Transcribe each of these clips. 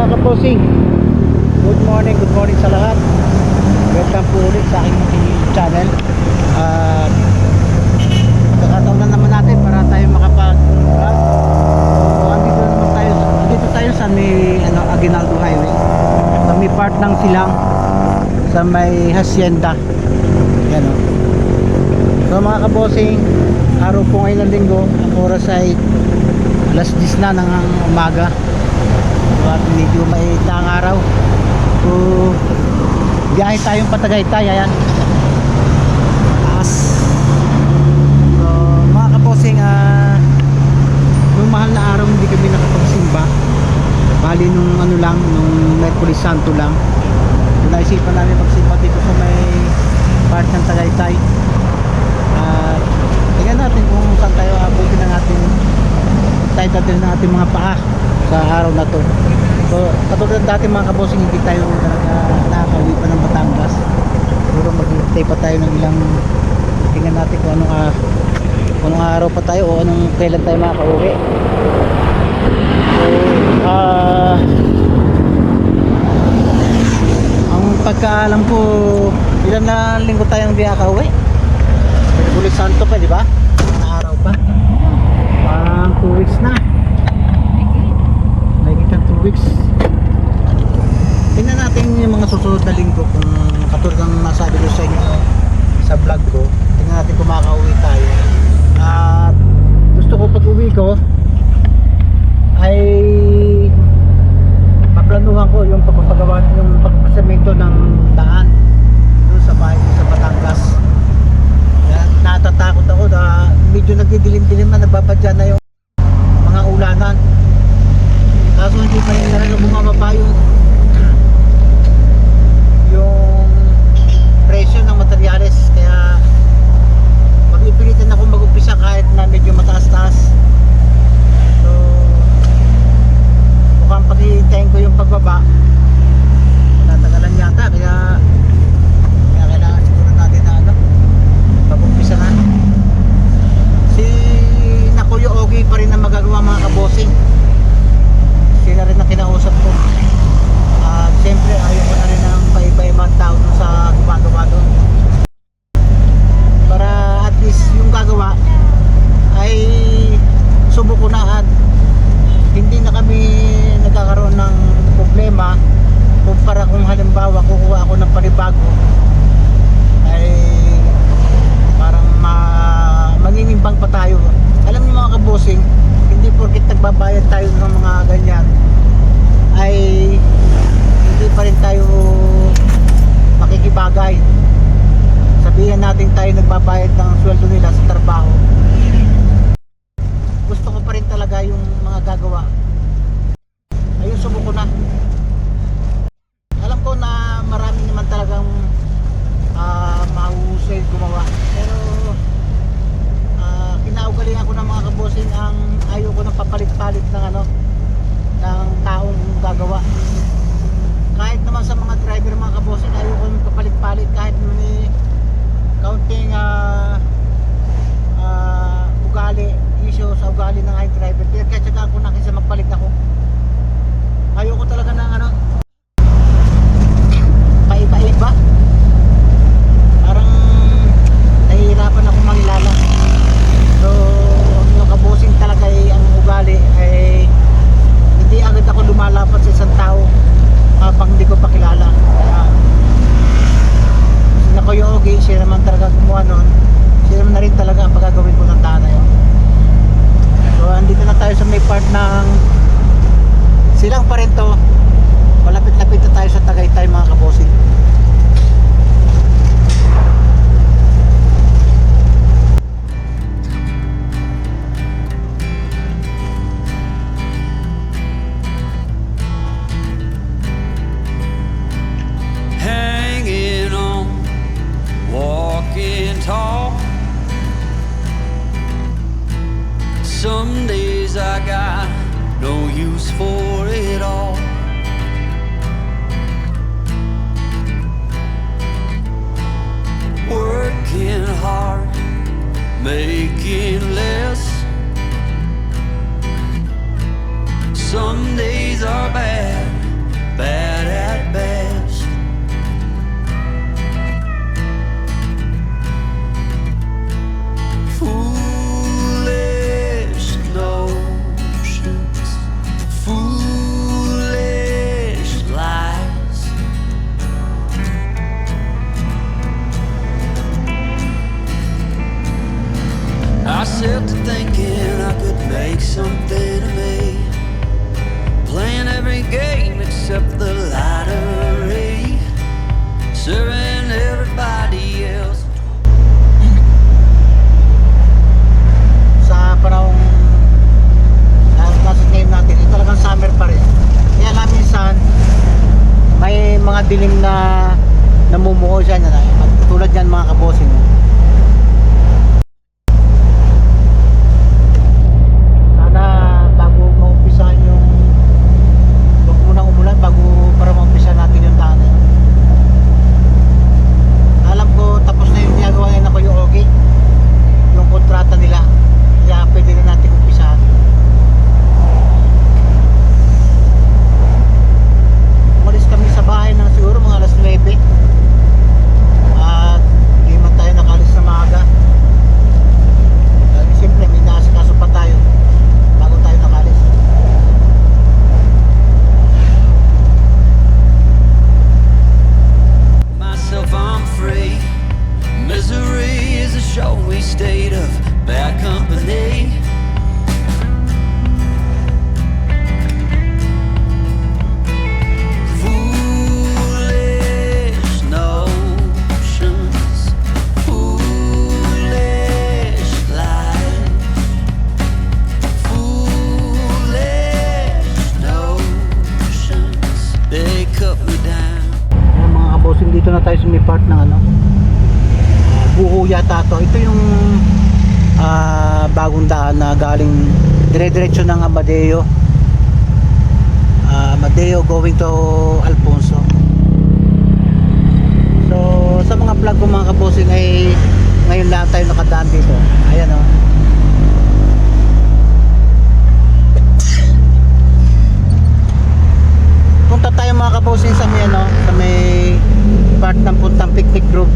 mga kaposing, good morning sa lahat. Welcome po ulit sa aking channel. Pagkakataon na naman natin para tayo makapag-vlog. So, andito tayo sa may Aguinaldo Highway, sa may part ng Silang, sa may Hacienda. Yan o. So mga kaposing, araw po ngayon ng linggo. Ang oras ay alas 10 na ng umaga. At medyo mainit na ang araw. So biyahe tayong Patagaytay. Ayan, taas. So mga kaposing, nung mahal na araw hindi kami nakapagsimba. Bali nung nung Merkulis Santo lang. So naisipan namin magsimba dito sa may part ng Tagaytay. Tingnan natin kung saan tayo abutin ng ating ng ating mga paa sa araw na to. So katulad dati mga kabosing, hindi tayo talaga nakakauwi pa ng Batangas. Siguro mag-stay pa tayo ng ilang, tingnan natin kung anong araw pa tayo o anong kailan tayo makakauwi. So ang pagkaalam ko, ilan na linggo tayong hindi nakakauwi. Merkulis Santo pa, di ba? Na araw pa. Parang 2 weeks na. Mahigit 2 weeks. Tingnan natin yung mga susunod na linggo kung katulad ng nasabi ko sa inyo sa vlog ko. Tingnan natin kung makakauwi tayo. At gusto ko pag uwi ko ay maplanuhan ko yung pagpapagawa, yung pagpasemento ng daan doon sa bahay sa Batangas. Natatakot ako na medyo nagdidilim-dilim na, nagbabadya na yung mga ulanan. Kaso hindi pa rin talaga bumababa yung presyo ng materyales, kaya mag-ipilitan ako mag-umpisa kahit na medyo mataas-taas. So mukhang pag-iintayin ko yung pagbaba, natagalan yata, kaya kailangan siguro natin na pag-umpisa na. Si Nakuyo Ogie pa rin na magagawa mga kabosing. Sila rin na kinausap ko. At siyempre ayaw ko na rin ng paiba-ibang tao sa gumagawa doon, para at least yung gagawa ay subok ko na at hindi na kami nagkakaroon ng problema. Kumpara kung halimbawa kukuha ako ng panibago, ay parang mangingimbang pa tayo. Alam niyo mga kabosing, hindi porket nagbabayad tayo ng mga ganyan ay hindi pa rin tayo makikibagay. Sabihin natin tayo nagbabayad ng sweldo nila sa trabaho, gusto ko pa rin talaga yung mga gagawa. Ayun, subok ko na. Alam ko na marami naman talagang mahusay gumawa, pero kinaugalian ko ng mga kabosing ang ayaw ko ng papalit-palit ng taong gagawa. Kahit naman sa mga driver mga kabosing, ayaw ko ng papalit-palit kahit may counting ugali, issue sa ugali ng aking driver. Kaya tsaka ako na kasi magpalit ako. Ayaw ko talaga ng paiba-iba. Parang nahihirapan ako mangilala. So yung kabosing talaga ay ang ugali ay hindi agad ako lumalapat sa isang tao habang hindi ko pakilala. Kaya si Nakuyo Ogie, siya naman talaga gumawa nun. Siya naman na rin talaga ang pagagawin ko ng daan na yun. So andito na tayo sa may part ng Silang pa rin to. Malapit-lapit na tayo sa Tagaytay mga kabosing. Hanging on, walking tall. Some days I got no use for it all. Working hard, making less. Some days are bad, something to me. Playing every game except the lottery, serving everybody else. Sa panahong nasa ngayon natin, ito talagang summer pa rin. Kaya lang minsan may mga dilim na namumuo dyan, tulad yan mga kabosing. Sana bago maumpisahan yung huwag munang umulan para maumpisahan natin yung daan na yun. Alam ko tapos na yung ginagawa ngayon ako yung okay, yung kontrata nila, kaya pwede na natin umpisahan. Umalis kami sa bahay ng siguro mga alas 9 at hindi man tayo nakalis na maaga. Dahil siyempre may naasikaso pa tayo bago tayo nakalis. Myself, I'm free. Misery is a showy state of bad company. Foolish notions, foolish lies, foolish notions, they cut me down. Ayan mga kabosing, dito na tayo sa may part ng Buho yata to. Ito yung bagong daan na galing dire-diretso ng Amadeo. Amadeo going to Alfonso. So sa mga vlog ko mga kabosing ay ngayon lang tayo nakadaan dito. Ayan o. Punta tayo mga kabosing sa may part ng puntang picnic group.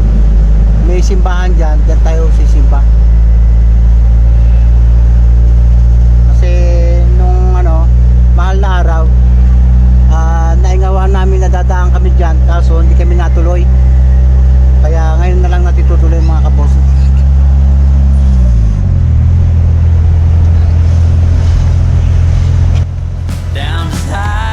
May simbahan dyan tayo sisimba. Kasi nung mahal na araw, naingawan namin na dadaan kami dyan, kaso hindi kami natuloy. Kaya ngayon na lang natin tutuloy mga kabos. Downside.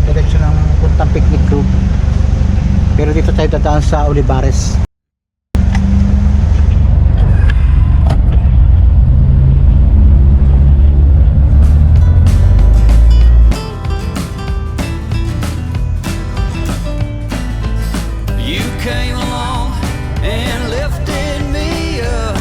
Diretso ng puntang picnic group, pero dito tayo dadaan sa Olivares. You came along and lifted me up.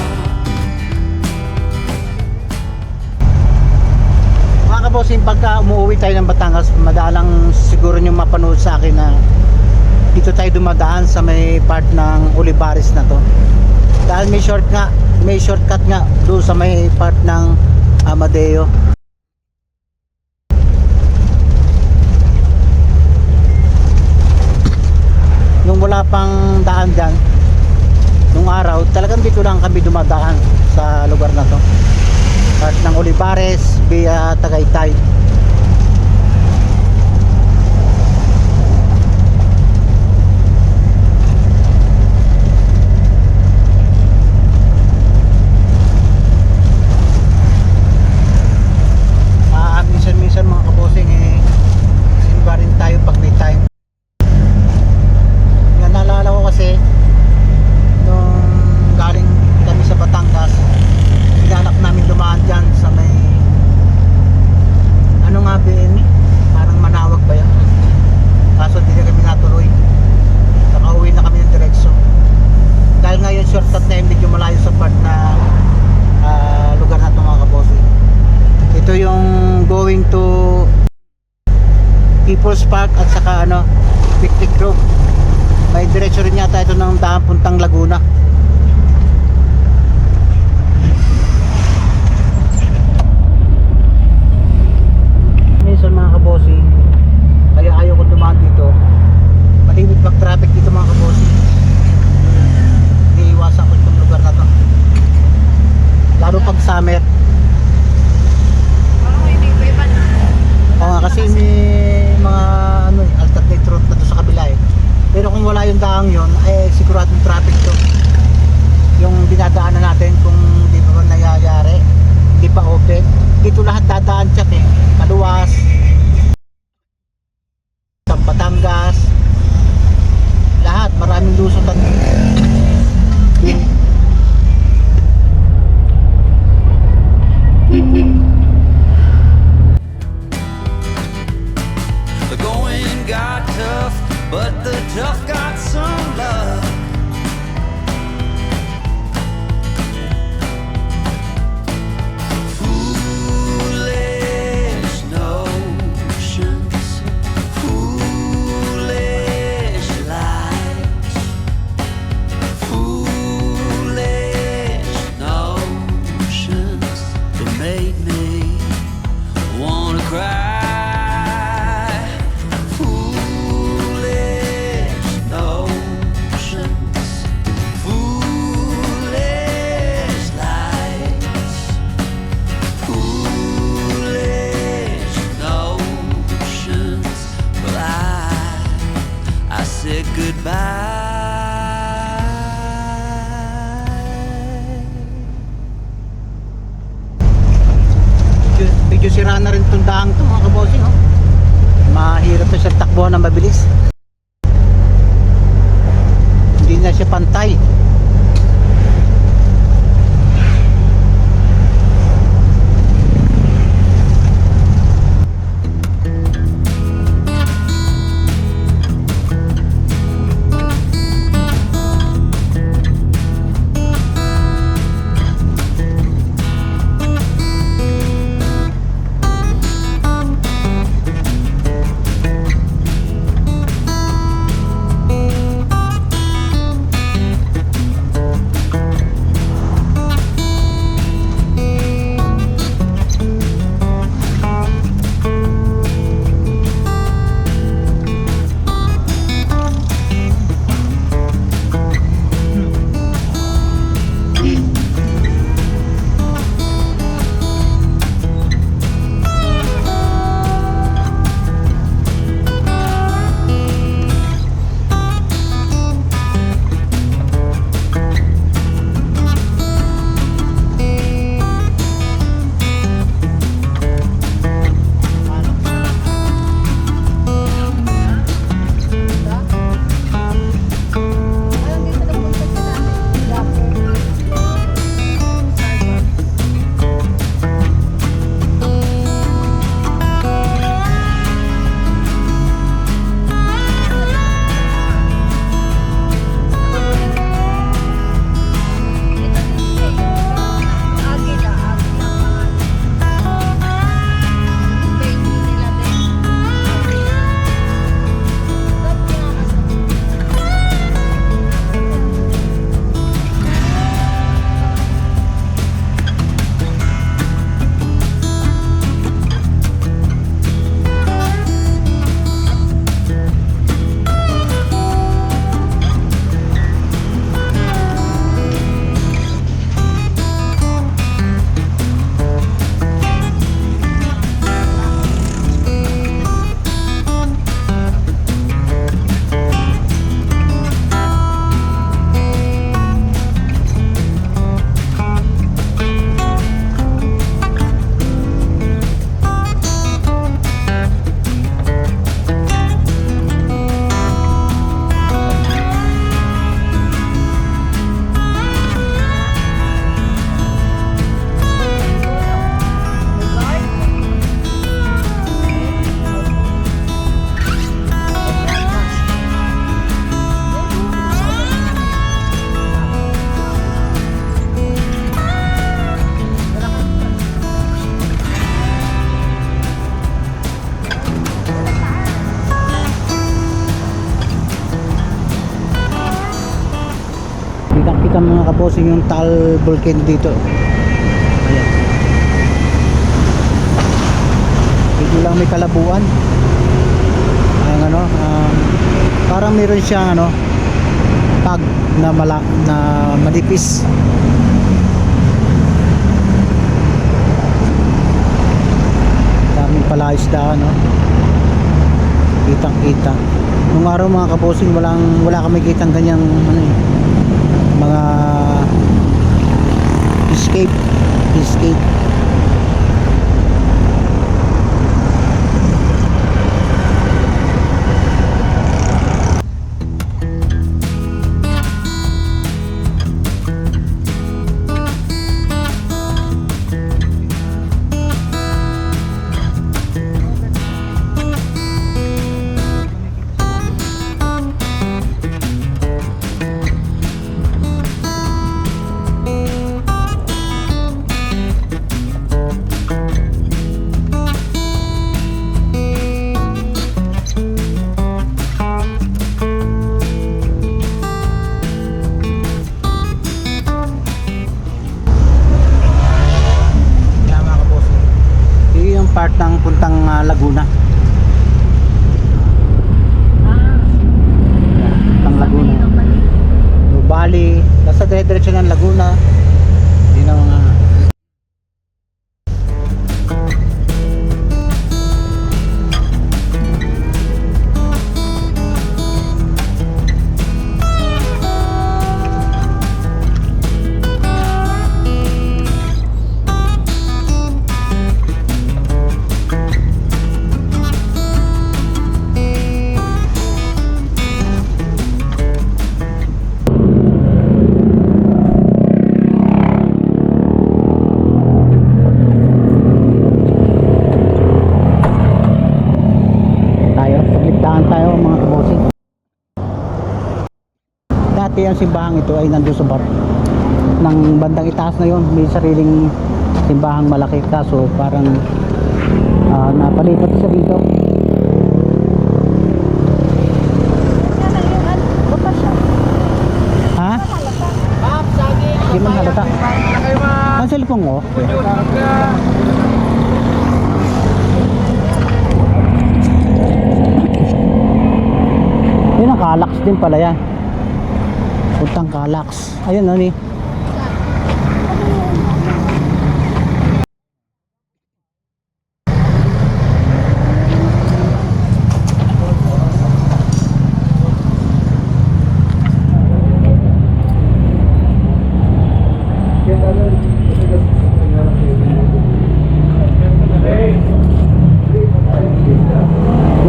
Mga kabosing, pagka umuwi tayo ng Batangas, madalang siguro nyo mapanood sa akin na dito tayo dumadaan sa may part ng Olivares na to. Dahil may shortcut nga doon sa may part ng Amadeo. Nung wala pang daan dyan, nung araw, talagang dito lang kami dumadaan sa lugar na to. Part ng Olivares via Tagaytay. Minsan mga kabosing simba rin tayo pag may time. Nga naalala ko kasi nung galing kami sa Batangas, hinanap namin dumaan dyan sa may parang Manawag ba yan, kaso hindi na kami natuloy. Nakauwi na kami ng direksyon dahil ngayon shortcut na yun, medyo malayo sa part na lugar na ito mga kabosing. Ito yung going to People's Park at saka picnic group. May diretso rin yata ito ng daan puntang Laguna. Minsan mga kabossing, kaya ayaw ko dumaan dito. Malimit mag-traffic dito mga kabossing. Iiwasan ko itong lugar na to. lalo pag summer. Oo nga, kasi may mga ano, alternate route na to sa kabila eh. Pero kung wala yung daang yun, ay siguradong traffic to. Yung dinadaanan natin kung di pa man nangyayari, hindi pa open. Dito lahat dadaan siya eh. Maluwas, sa Batangas, lahat, maraming lusutan. The going got tough, but the tough got some love. Foolish notions, foolish lies, foolish notions that made me wanna cry. Foolish notions, foolish lies, foolish notions. Well, I said goodbye. Medyo sira na rin itong daang to mga kabosing, oh. Mahirap na siya takbo ng mabilis. Hindi na siya pantay. Kita mga kabosing yung Taal Volcano dito. Ayan. Dito lang may kalabuan. Ang ano, parang meron siyang ano, pag na manipis. palaisdaan, no? Kitang kita. Nung araw mga kabosing, wala kami kitang ganyang ano eh, mga escape. Part ng puntang Laguna. Puntang Laguna. Bali, nasa dire-diretso ng Laguna. Yun ang mga tayo mga kabosing. Dati ang simbahang ito ay nandun sa bar ng bandang itaas na yon, may sariling simbahang malaki, kaso parang napalipat siya dito. Ha? Hindi man halata. Ang cellphone ko? Yun ang Calax din pala yan. Puntang Calax. Ayun ano ni.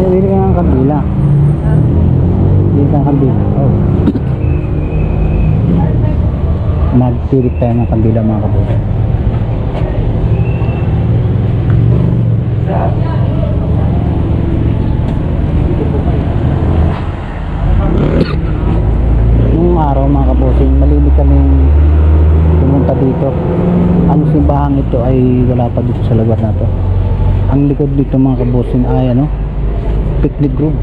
Bili ka ng kabila. Bili ka ng kabila. Oh. Nagtirik tayo ng kabila mga kabila. Nung araw mga kabosing, malilig kaming pumunta dito. Ang simbahang ito ay wala pa dito sa lugar na to. Ang likod dito mga kabosing ay ano, picnic group.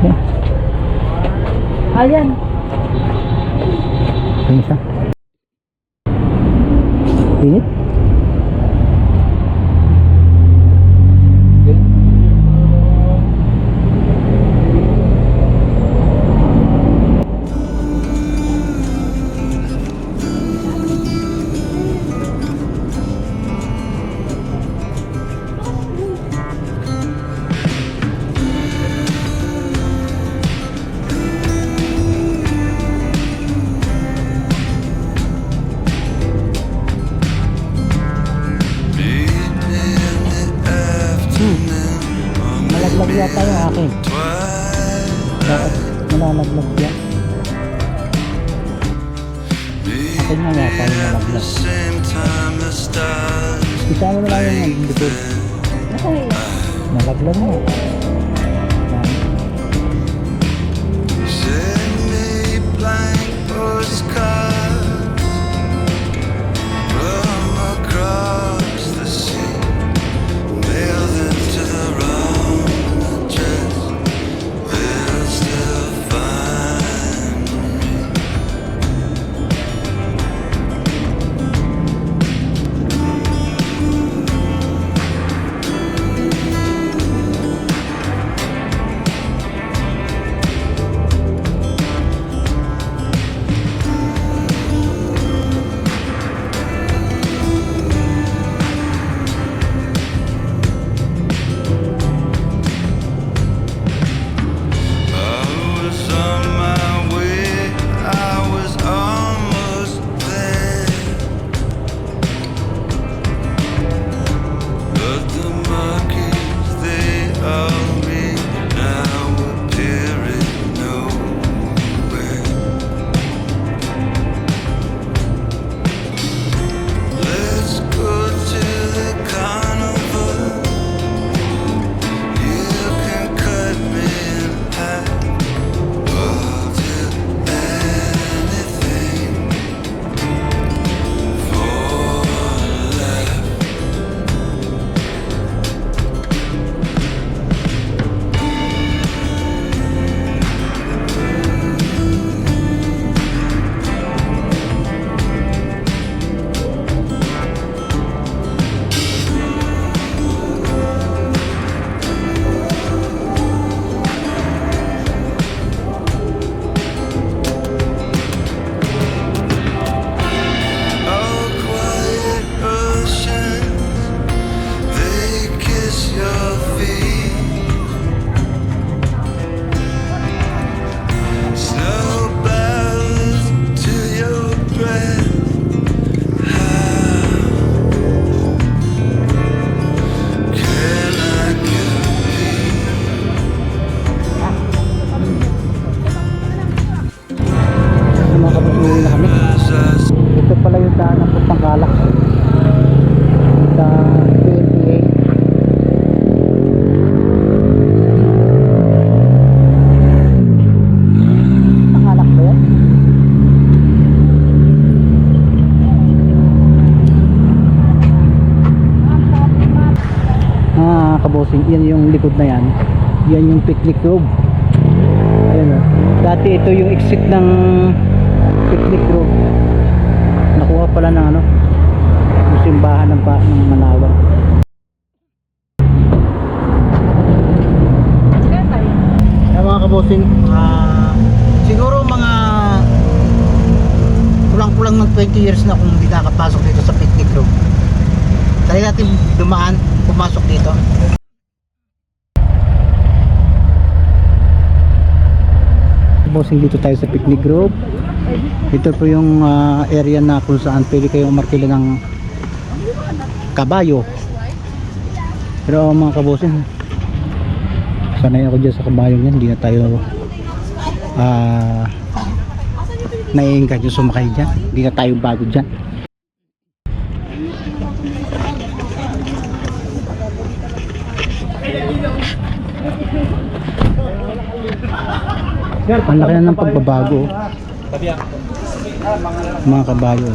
Yeah. Ayan. Ang isa. Init. Malaglag yata yung akin. Bakit malalaglag yan? Akin nga yata yung malaglag. Isa mo na lang yung likod. Malaglag mo. mga kabosing, yan yung likod na yan. Yan yung picnic grove. Ayun o. Dati ito yung exit ng picnic grove. Nakuha pala ng ano, yung simbahan ng Manawan. Ayan mga kabosing, siguro mga kulang-kulang ng 20 years na kung hindi nakapasok dito sa picnic grove. Try natin dumaan, pumasok dito. Bossing, dito tayo sa picnic grove. Ito po yung area na kung saan pwede kayong umarkila ng kabayo. Pero mga kabosing, sanay ako dyan sa kabayo yan. Hindi na tayo naiinggan yung sumakay dyan. Hindi na tayo bago dyan. Ang laki na ng pagbabago. Mga kabayo,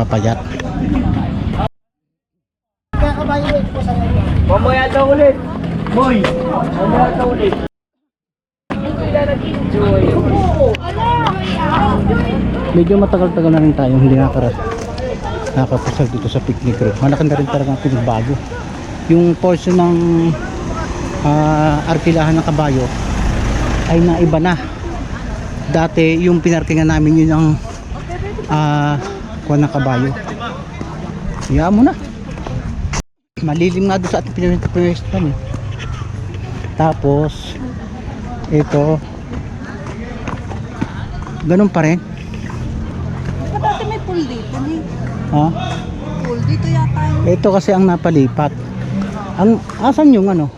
papayat. Mamaya daw ulit. Boy, mamaya daw ulit. Medyo matagal-tagal na rin tayo hindi nakapasal dito sa picnic grove. Malaki na rin talaga ang pinagbago. Yung portion ng arkilahan ng kabayo ay naiba na. Dati yung pinarkingan namin yun ang kuha ng kabayo. Hayaan mo na. Malilim nga doon sa ating pinwestuhan eh. Tapos ito ganun pa rin. Dati may pool dito ni. Ha? Pool dito yata yun. Ito kasi ang napalipat. Asan yung ano?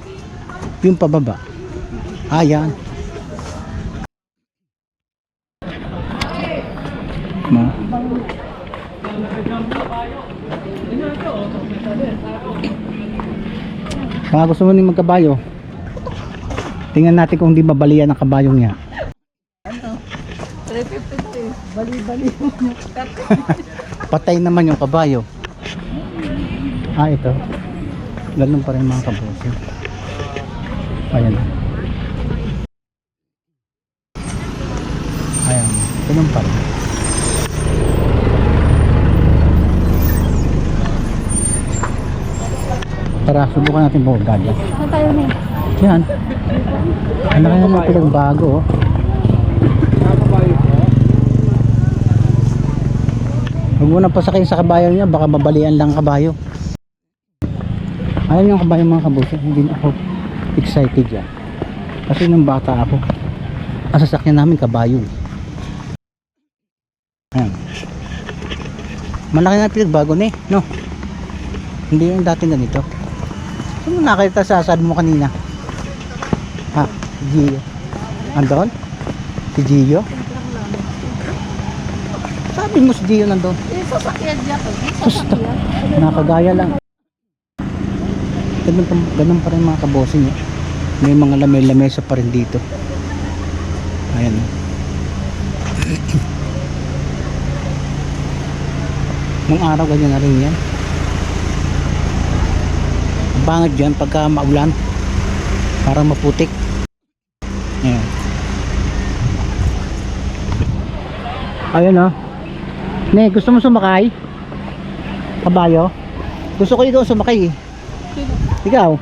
Yung pababa. Ayan. Ma. Mga gusto mo ni magkabayo? Tingnan natin kung hindi mabalian ang kabayong niya. 350. Bali-bali. Patay naman yung kabayo. Ito. Ganun pa rin mga kaboso. Ayan. Ayan. Ganun pa rin. Tara, subukan natin bumaba dyan. Saan tayo na? Yan. Ang laki naman pinagbago, oh. Huwag mo na pasakay sa kabayo niya, baka mabalian lang kabayo. Ayan yung kabayo mga kabuso, hindi na ako excited yan. Kasi nung bata ako, ang sasakyan namin kabayo. Ayan. Malaki na pinagbago na eh, no? Hindi yung dati ganito. Saan mo nakita sa asad mo kanina? Ha? Si Gio. Andon? Si Gio? Sabi mo si Gio nandun. Eh, sasakyan niya to. Basta, nakagaya lang. Ganun pa rin mga kabosing eh. May mga lamesa pa rin dito. Ayan. Nung araw ganyan na rin yan. Bangad dyan pagka maulan. Parang maputik. Ayan. Ayan o. Ne, gusto mo sumakay? Kabayo? Gusto ko ikaw sumakay eh. Ikaw?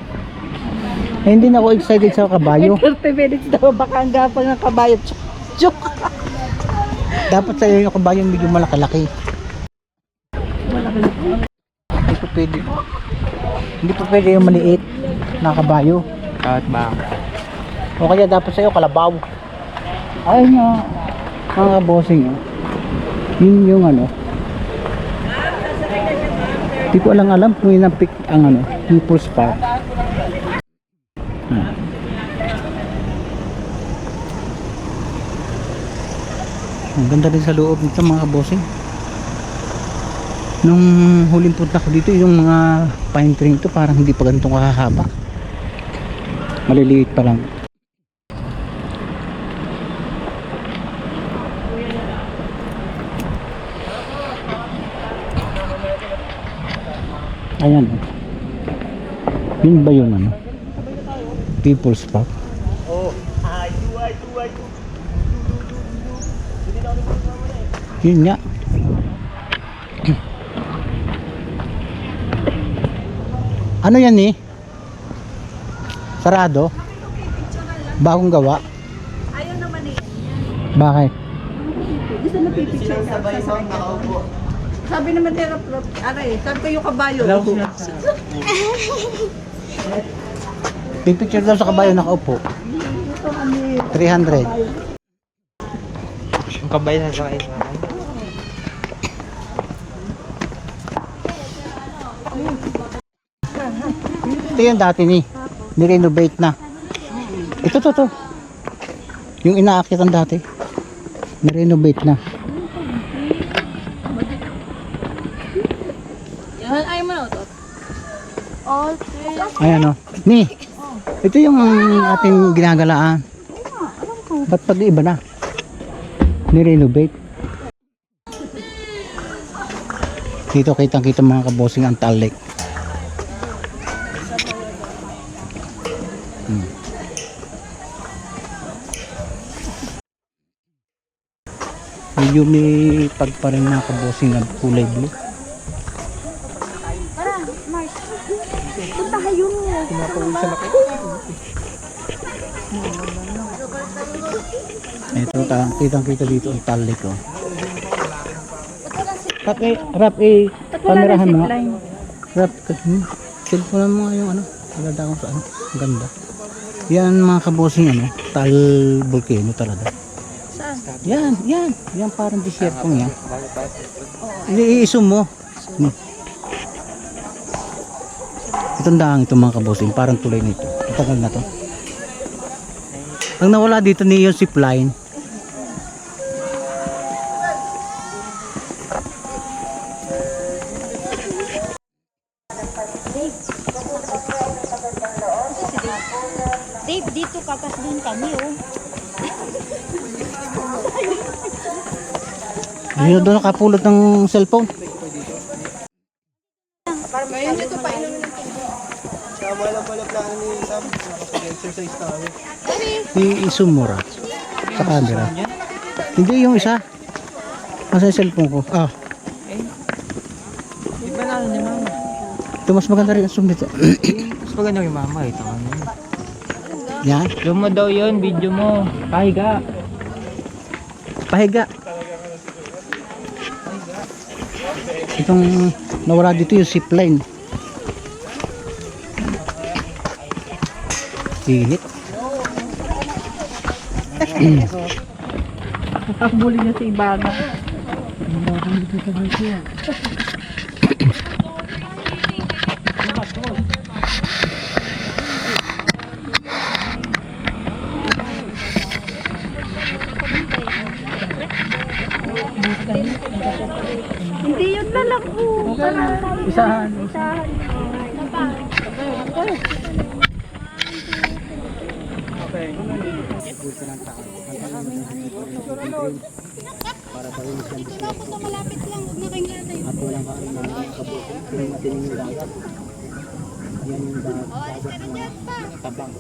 Eh, hindi na ako excited sa kabayo. 30 minutes daw baka ang gapang ng kabayo. Chuk! Dapat sa'yo yung kabayo medyo malaki-laki. Hindi pa pwede. Hindi pa pwede yung maliit na kabayo. Kahit ba? O kaya dapat sa'yo kalabaw. Ayun nga. Mga bossing. Yun yung ano. Hindi ko alam kung yun ang pick ang ano. People's Park. Ang ganda rin sa loob nito mga bossing. Nung huling punta ko dito, yung mga pine tree ito parang hindi pa ganitong kakahaba. Maliliit pa lang. Ayan. Yun ba yung ano? People's Park? Oh. Yun nga. Ano yan eh? Sarado? Bagong gawa? Ayaw naman eh. Bakit? Gusto na pipicture ka. Sabi naman nila, sabi ko yung kabayo. Pipicture daw sa kabayo nakaupo. 300. Ang kabayan na sa isa. Ito yung dati ni. Nirenovate na. Ito to. Yung inaakitan dati. Nirenovate na. Yan, ayaw mo na ito. Ayan o. Ni. Ito yung ating ginagalaan. Ba't pag iba na? Nirenovate. Dito kitang-kita mga kabosing ang talik. Medyo may pagparing na kabosing na kulay blue. Punta kayo mo. Ito kitang-kita dito ang talik oh. Kamerahan mo nga. Rap, cellphone mo nga yung ano. Maganda kung saan. Ang ganda. Yan mga kabosing ano. Tal volcano talaga. Saan? Yan. Yan parang disyertong yan. Iisum mo. Itong dahang ito mga kabosing. Parang tulay nito. Matagal na to. Ang nawala dito ni yung zipline. Dave, dito kapas din kami, oh. Dito doon nakapulot ng cellphone. I-isumura sa camera. Hindi yung isa. Nasa cellphone ko. Iba na ni mama. Ito mas maganda rin ang zoom dito. Mas maganda yung mama. Ito ano. Yan. Zoom mo daw yun. Video mo. Pahiga. Pahiga. Itong nawala dito yung zipline. Init. Ang buli niya sa ibana. Hindi yun na lang po. Isahan. Para pa rin siyang Tapos na malapit lang, huwag na kayong lalay. at walang kain na kabutin yung matining yung dagat. Yan yung dagat na tabang.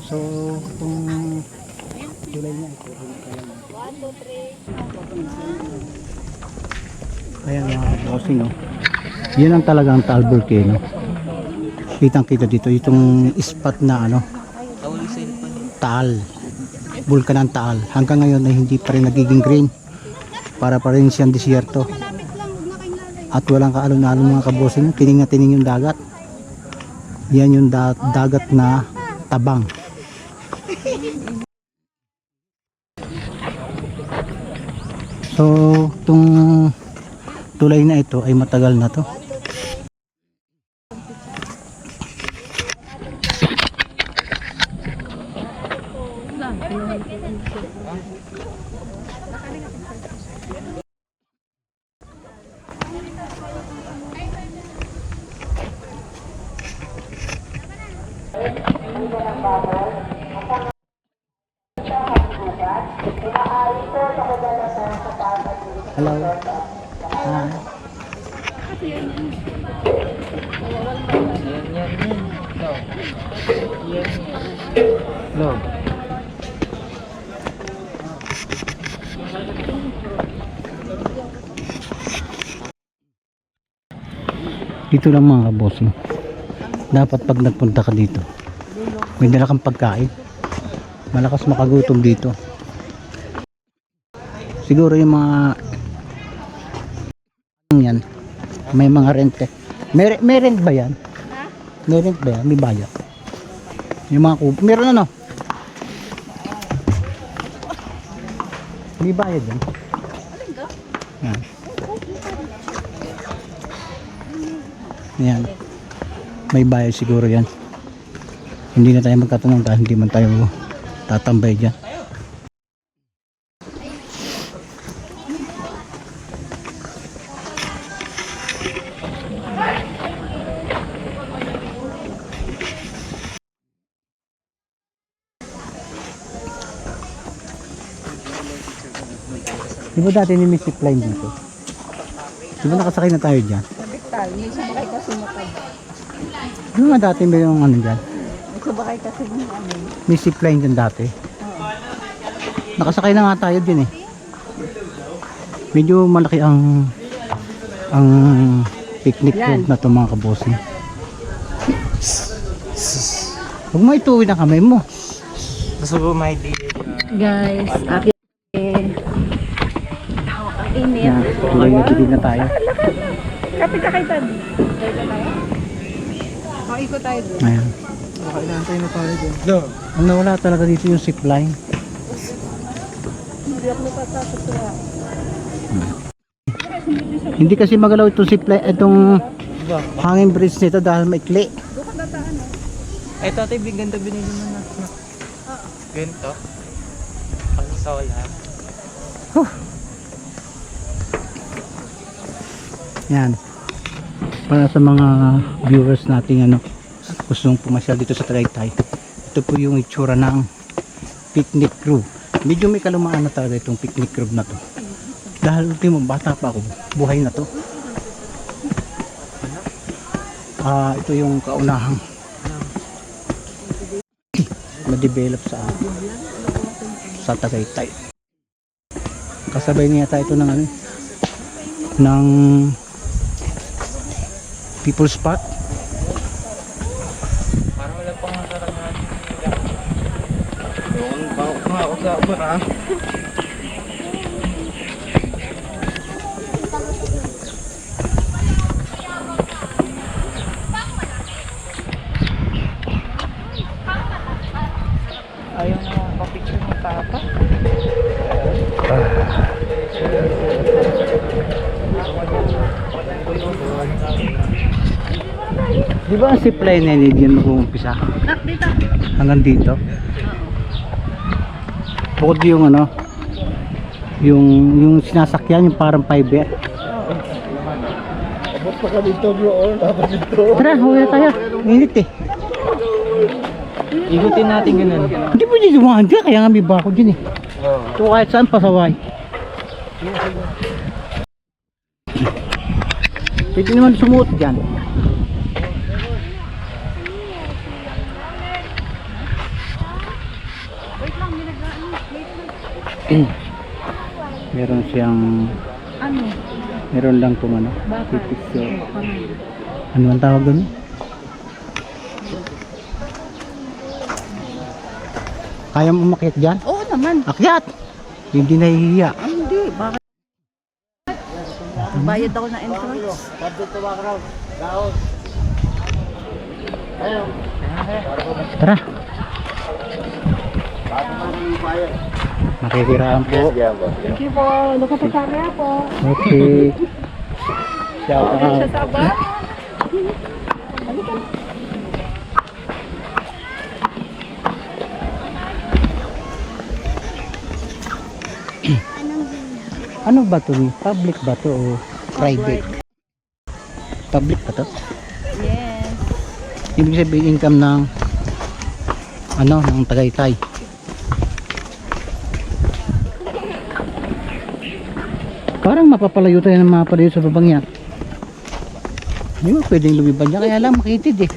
So, kung tulay niya ito, ayan mga bossing, no? Yan ang talagang Taal Volcano. Kitang kita dito itong spot na ano, Taal, Bulkan ng Taal. Hanggang ngayon ay hindi pa rin nagiging green, para pa rin siyang disyerto at walang kaalon-alon mga kabosing. Tining na tining yung dagat. Yan yung dagat na tabang. So itong tulay na ito ay matagal na to. Hello. Ah. Log. Dito lang mga kabossing. Dapat pag nagpunta ka dito, may dala kang pagkain. Malakas makagutom dito. Siguro yung mga yan, may mga rente. May rent ba yan? May rent ba yan? May bayad. Yung mga meron ano? May bayad yan. Yan. Yan. May bayad siguro yan. Hindi na tayo magtatanong dahil hindi man tayo tatambay dyan. Di ba dati may zipline dito? Di ba nakasakay na tayo dyan? Nabiktal, may sabakay kasi matay. Di ba dati may yung ano dyan? May sabakay kasi ng ano. May zipline dyan dati. Nakasakay na nga tayo din eh. Medyo malaki ang picnic Yan. room na to mga kabossing. Huwag mo ituwi na kamay mo. Gusto ko may di. Guys, akin init. Yan, tuloy na gilid na tayo. Kapit ka kay Tabi. Ikot tayo doon. Ayan. Nakailangan na tayo dyan. Ang nawala talaga dito yung zipline. Hindi ako natatapos sa Hindi kasi magalaw itong zipline, itong hanging bridge nito dahil maikli. doon ka dataan. Eto ate, ganito binili mo na. Ganito? Kasi sa wala. Yan. Para sa mga viewers nating ano, gustong pumasyal dito sa Tagaytay. Ito po yung itsura ng picnic room. Medyo may kalumaan na talaga itong picnic room na to. Dahil ultimo bata pa ako, buhay na to. Ito yung kaunahang na-develop sa Tagaytay. Kasabay niya tayo ito ng ano, ng People's Park. Parang wala pang masarap natin. Yung bawak nga ako sa bara. Ayaw na pa-picture ng tapa. Di ba ang zipline na yun yan mag-uumpisa? Dito. Hanggang dito? Bukod yung ano, yung sinasakyan, yung parang fiber. Abot pa ka dito bro, dapat dito. Tara, huwi na tayo. Init eh. Igutin natin ganun. Hindi mo dito dumaan dyan, kaya nga may bako dyan eh. So kahit saan pasaway. Pwede naman sumuot dyan. Meron siyang Ano? meron lang kung ano. Bakit? Ano ang tawag doon? Kaya mo umakyat dyan? Oo naman. Akyat! Hindi nahihiya. Hindi. Bakit? Bayad ako na entrance. Tara. Makikiraan po. Thank you po. Nakapagkakaya po. Okay. Shout Sa out. Saba. Ano ba to? Public ba to o private? Public ba to? Yes. Ibig sabihin income ng ano, ng Tagaytay. Parang mapapalayo tayo ng mapalayo sa babang yan. Hindi mo pwedeng lumibad niya, kaya lang makitid eh.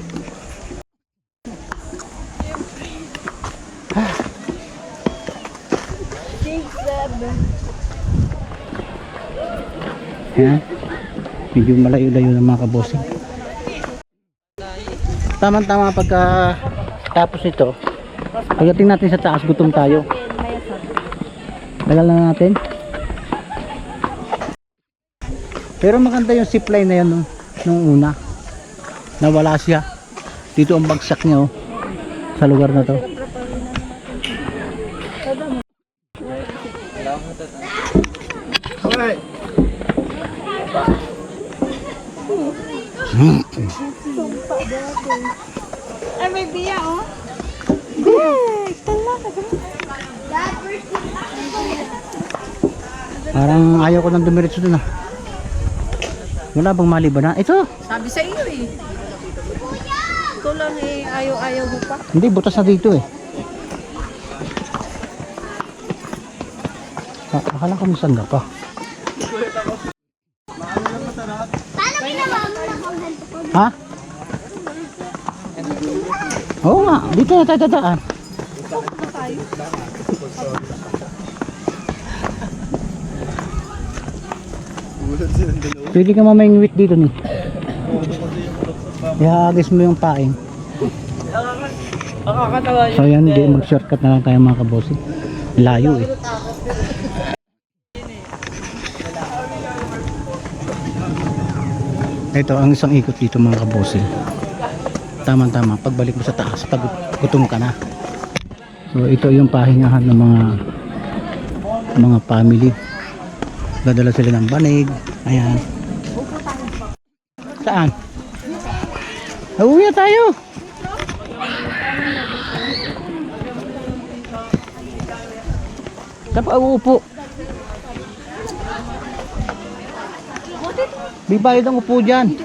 Yan. Medyo malayo-layo ng mga kabosing. Tama-tama pagka tapos nito, pagdating natin sa taas, gutom tayo. Tagal na natin. Pero maganda yung zipline na yan nung una. Nawala siya. Dito ang bagsak niya sa lugar na to. Ay, may biya, oh. Parang ayaw ko nang dumiretso dun ah. Wala bang maliban na? Ito! Sabi sa iyo eh. Ito lang eh, ayaw-ayaw mo pa. Hindi, butas na dito eh. Akala ko may sanda pa. Ha? Oo nga, dito na tayo dadaan. Pwede ka mamayingwit dito ni. Ihagis mo yung paing. So yan, hindi mag-shortcut na lang tayo mga kabossing. Layo eh. Ito ang isang ikot dito mga kabossing. Tama-tama, pagbalik mo sa taas, pag gutom ka na. So ito yung pahingahan ng mga family. Dadala sila ng banig. Ayan. Saan? Nauwi na tayo. Saan pa uupo? Di bayad ang upo dyan.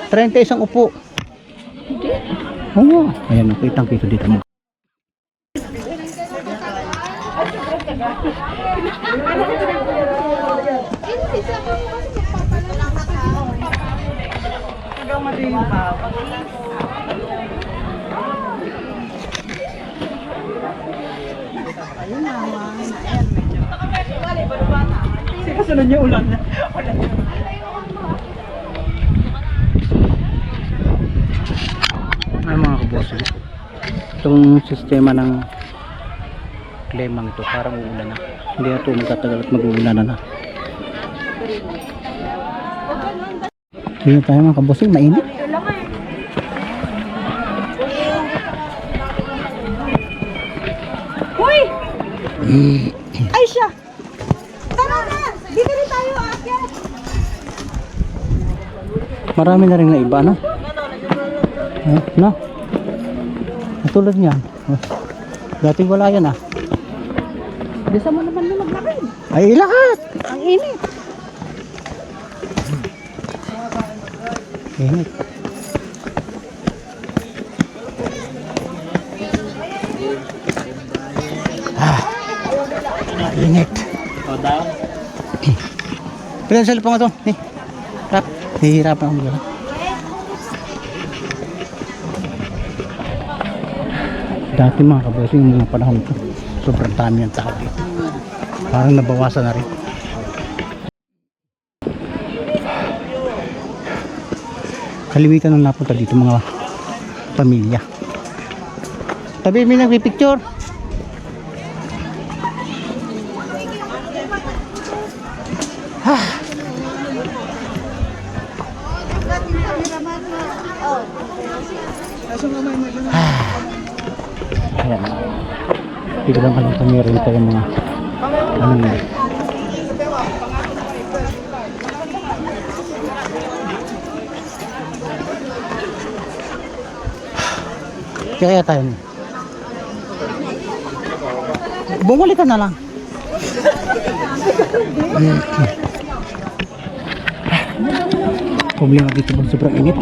30 isang upo. Oo. Ayan, kitang kita dito mo. Kasunod niya ulan na. Ay mga kabossing, itong sistema ng klemang ito parang uulan na. Hindi na ito magtatagal at mag-uulan na. Hindi na tayo mga kabossing, mainit. Uy! Ay siya! Tara na! Dito rin tayo aakyat! Marami na rin na iba, no? No? Natulad niyan. Dating wala yan ah. Bisa mo naman na maglakad. Ay ilakad! Ang init. Init. Init. Pilan sa lupang ito. Rap. Hihirapan ako dyan. Dati mga kabossing, yung mga panahon ito, sobrang dami ng tao. Parang nabawasan na rin. Kaliwitan ang napunta dito mga pamilya. Tabi may nagpipicture. Ayan. Biglang ka lang pangirin tayo mga anong yun. Kaya tayo. Bumalik ka na lang. Problema dito bang sobrang init?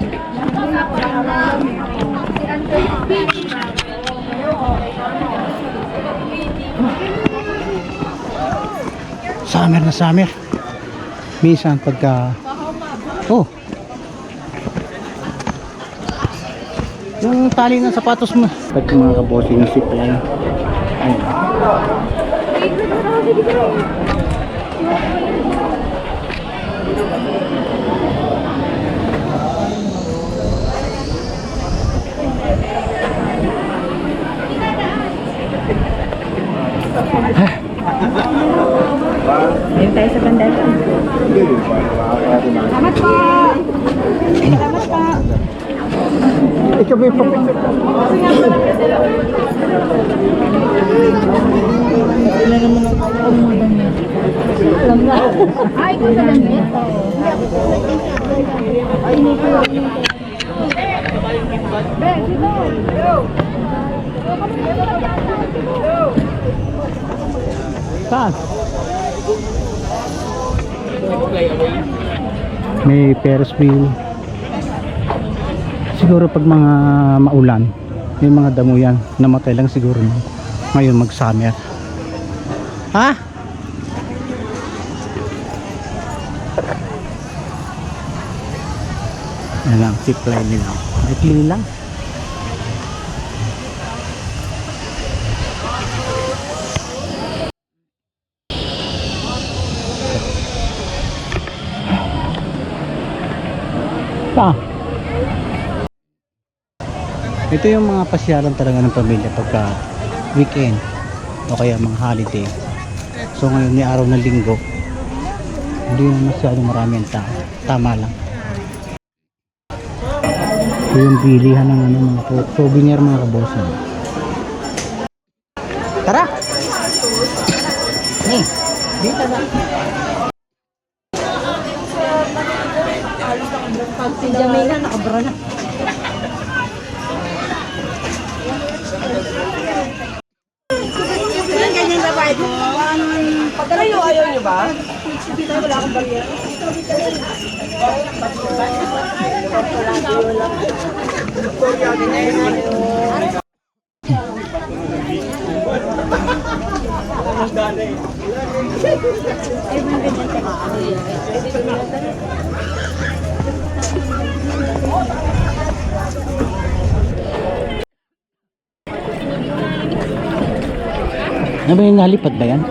Summer na summer. Minsan pagka oh, yung tali ng sapatos mo. Pag mga kabossing yung zip line. Ayun. Ayun tayo sa banda. Salamat po. Salamat po. Ikaw ba yung papicture? Ilan naman ang umudan niya? Alam na. Ay, ikaw sa damit? Ay, hindi ko. Ben, sino? Saan? May Ferris wheel. Siguro pag mga maulan, may mga damo yan. Namatay lang siguro ngayon mag summer. Ha? Yan lang, zip line nila. Maikli lang. Pa. Ito yung mga pasyalan talaga ng pamilya pagka weekend o kaya mga holiday. So ngayon may araw ng linggo, hindi na masyadong marami ang tao. Tama lang. Ito yung bilihan ng mga souvenir mga kabosan. Tara! Ni, dito ba? Si Jamila nakabra na. Ganyan ba ba? Pagkalayo ayaw niyo ba? Dito wala akong barrier. Ano ba yung nalipad ba yan?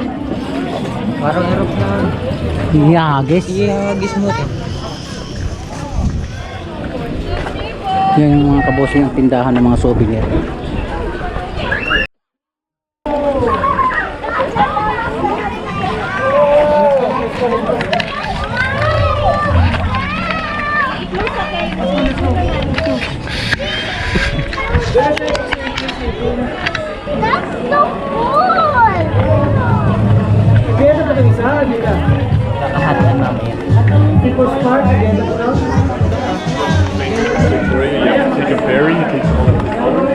Parang aeroplano. Ihagis? Ihagis mo ito. Yan yung mga kabosing ang tindahan ng mga souvenir. Kakahatan mamaya. Yeah, take a ferry, it takes all of the color.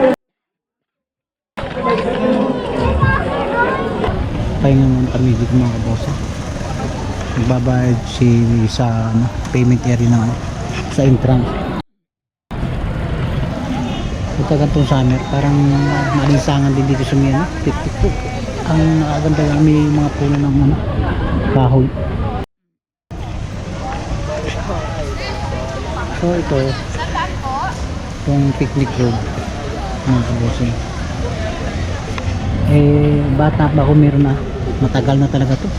Pahinga muna kami dito mga kabosa. Nagbabayad sa payment area ng sa entrance. Ito gantong summer, parang malinsangan din dito sa mga tik-tik. Ang nakaganda lang may mga puno ng kahoy. So ito itong picnic room mga kabosing. Bata pa ako meron na, matagal na talaga to.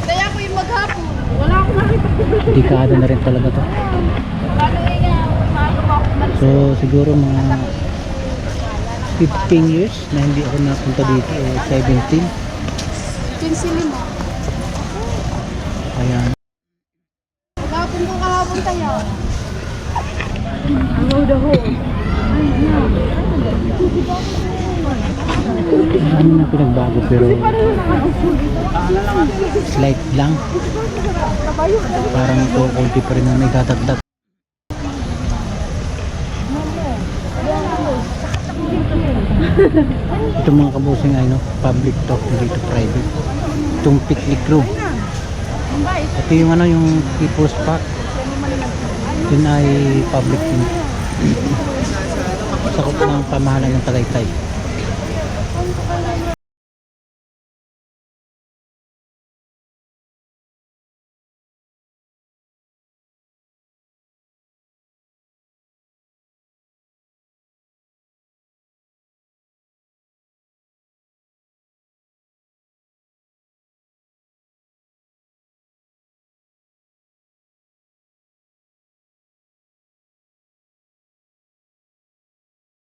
Kaya ako yung maghapon. Wala akong nakita. Dekada na rin talaga to. So siguro mga 15 years na hindi ako napunta dito o 17. Pinsilin mo. Ayan. Maghapon ko kahapon tayo. Ano na pinagbago pero slight lang. Parang konti pa rin na may dadagdag. Ito mga kabusing ay public talk, hindi ito private. Itong picnic room. Ito yung yung People's Park. Yun ay public din. Sakop ng pamahalaan ng Tagaytay.